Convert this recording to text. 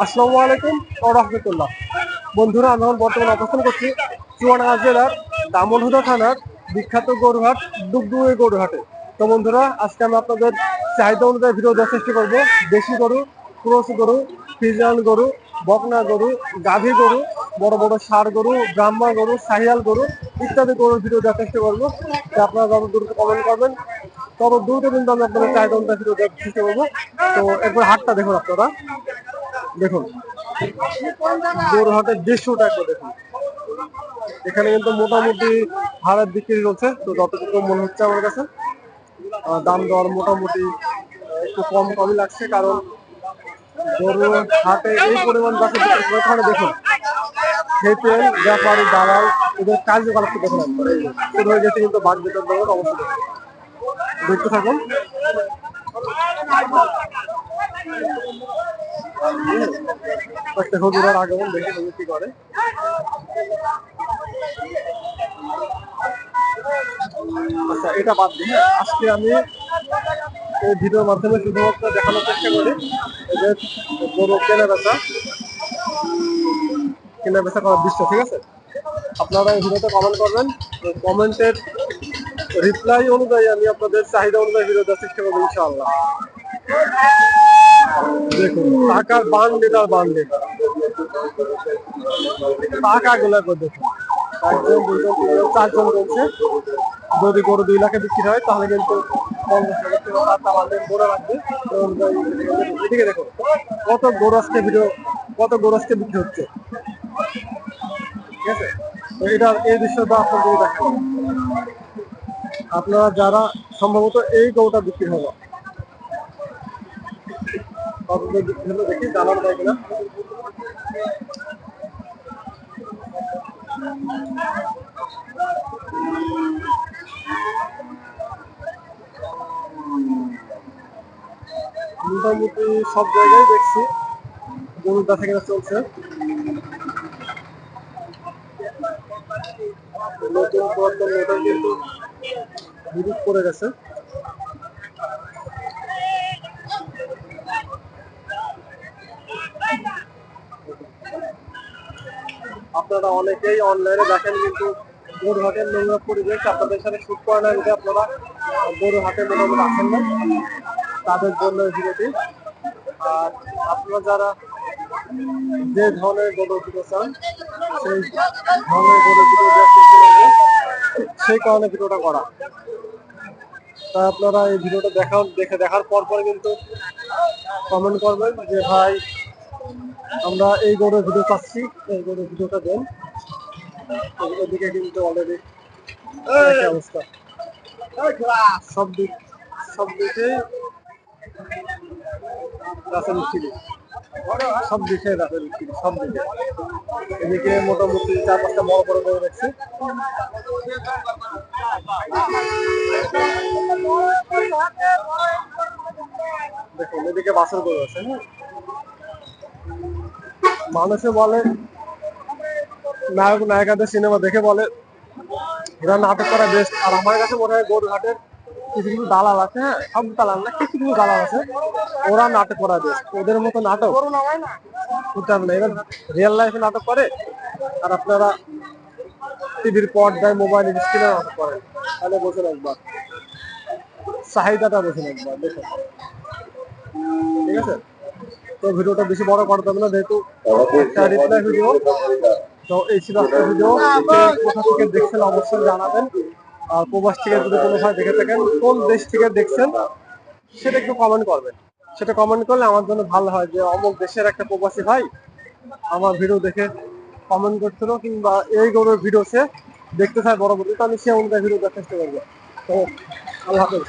আসসালামু আলাইকুম ওয়া রাহমাতুল্লাহ। বন্ধুরা, আমি এখন বর্তমানে অবস্থান করছি চুয়াডাঙ্গা জেলার দামনহুদা থানার বিখ্যাত গরুহাট ডুগডুগি গরুহাটে। তো বন্ধুরা, আজকে আমি আপনাদের চাহিদা অনুযায়ী ভিডিও দেওয়ার চেষ্টা করবো। দেশি গরু, ক্রস গরু, ফ্রিজিয়ান গরু, বকনা গরু, গাভী গরু, বড় বড় ষাঁড় গরু, ব্রাহ্মা গরু, শাহিয়াল গরু ইত্যাদি গরুর ভিডিও দেওয়ার চেষ্টা করবো। তো আপনারা যত দ্রুত কমেন্ট করবেন তত দ্রুত কিন্তু আমি আপনাদের চাহিদা অনুযায়ী ভিডিও দেওয়ার চেষ্টা করবো। তো একবার হাটটা দেখুন আপনারা, দেখুন গরু হাটের দৃশ্যটা একবার দেখুন। এখানে কিন্তু মোটামুটি হাড়ের বিক্রি চলছে। তো যতটুকু মনে হচ্ছে আমার কাছে দাম দর মোটামুটি একটু কম কমই লাগছে, কারণ গরু হাটে এই পরিমাণ গাছে বিক্রি করে। তাহলে দেখুন খেতেন ব্যাপারী দালাল এদের কার্যকলাপ দেখুন একবার। এই যে শুরু হয়ে গেছে কিন্তু বাঘ বেতন দেওয়ার অবস্থা দেখতে থাকুন। একটা হুজুরের আগমন দেখে হুজুর কি করে। আচ্ছা, এটা বাদ দিই। আজকে আমি এই ভিডিওর মাধ্যমে শুধুমাত্র দেখানোর চেষ্টা করি যে গরু কেনা বেচা করার দৃশ্য। ঠিক আছে, আপনারা এই ভিডিওতে কমেন্ট করবেন। কমেন্টের রিপ্লাই অনুযায়ী আমি আপনাদের চাহিদা অনুযায়ী ভিডিও দেওয়ার চেষ্টা করবো ইনশাআল্লাহ। দেখুন টাকার বান্ডিল আর বান্ডিল, টাকা গুলা করে দেখুন। একজন, দুজন, তিনজন, চারজন বলছে যদি গরু 2 লাখে বিক্রি হয় তাহলে কিন্তু 50,000 টাকা আমাদের গরু রাখবে। এদিকে দেখুন কত গরু আজকে বিক্রি হচ্ছে। ঠিক আছে, তো এটা এই দৃশ্যটা আপনাদের দেখেন। আপনারা যারা সম্ভবত এই গরুটা বিক্রি হলো, বিক্রি হলো দেখি জানার যায় কিনা। মোটামুটি সব জায়গায় দেখছি গরুর বেচা কেনা চলছে। নতুন পুরাতন মেটাল কিন্তু বিদ্যুৎ পড়ে গেছে। আপনারা অনেকেই অনলাইনে দেখেন, কিন্তু গরু হাটের নোংরা পরিবেশ আপনাদের সাথে শুট করে না, যদি আপনারা গরু হাটে মোটামুটি আসেন না, তাদের জন্য ভিডিওটি। আর আপনারা যারা যে ধরনের গরু ভিডিও চান সেই ধরনের গরু ভিডিও দেওয়ার চেষ্টা করবেন, সেই কারণে ভিডিওটা করা। তাই আপনারা এই ভিডিওটা দেখার পর কিন্তু কমেন্ট করবেন যে ভাই আমরা এই গরুর ভিডিও পাচ্ছি, এই গরুর ভিডিওটা দেন। এদিকে কিন্তু অলরেডি অবস্থা সব দিকে রাস্তা বিক্রি, সব দিকে রাস্তা বিক্রি, সব দিকে। এদিকে মোটামুটি 4-5টা বড় বড় গরু দেখছি। দেখুন এদিকে বাছুর গরু আছে। হ্যাঁ, মানুষে বলে নায়ক নায়িকাদের সিনেমা দেখে বলে এরা নাটক করা বেস্ট। আর আমার কাছে মনে হয় গরু হাটের কিছু কিছু দালাল আছে, হ্যাঁ সব দালাল না, কিছু কিছু দালাল আছে, ওরা নাটক করা বেস্ট। ওদের মতো নাটক করতে হবে না। এরা রিয়েল লাইফে নাটক করে, আর আপনারা টিভির পর্দায় মোবাইল স্ক্রিনে নাটক করেন। তাহলে বসুন একবার, চাহিদাটা বসুন একবার দেখুন। ঠিক আছে, তো ভিডিওটা বেশি বড় করতে হবে না, যেহেতু একটা রিপ্লাই ভিডিও। তো এই ছিল একটা ভিডিও। কোথা থেকে দেখছেন অবশ্যই জানাবেন। আর প্রবাস থেকে যদি কোনো ভাই দেখে থাকেন, কোন দেশ থেকে দেখছেন সেটা একটু কমেন্ট করবেন। সেটা কমেন্ট করলে আমার জন্য ভালো হয় যে অমুক দেশের একটা প্রবাসী ভাই আমার ভিডিও দেখে কমেন্ট করছিল, কিংবা এই গরুর ভিডিও সে দেখতে চায় পরবর্তীতে, আমি সে অনুযায়ী ভিডিও দেখার চেষ্টা করবো। তো আল্লাহ হাফেজ।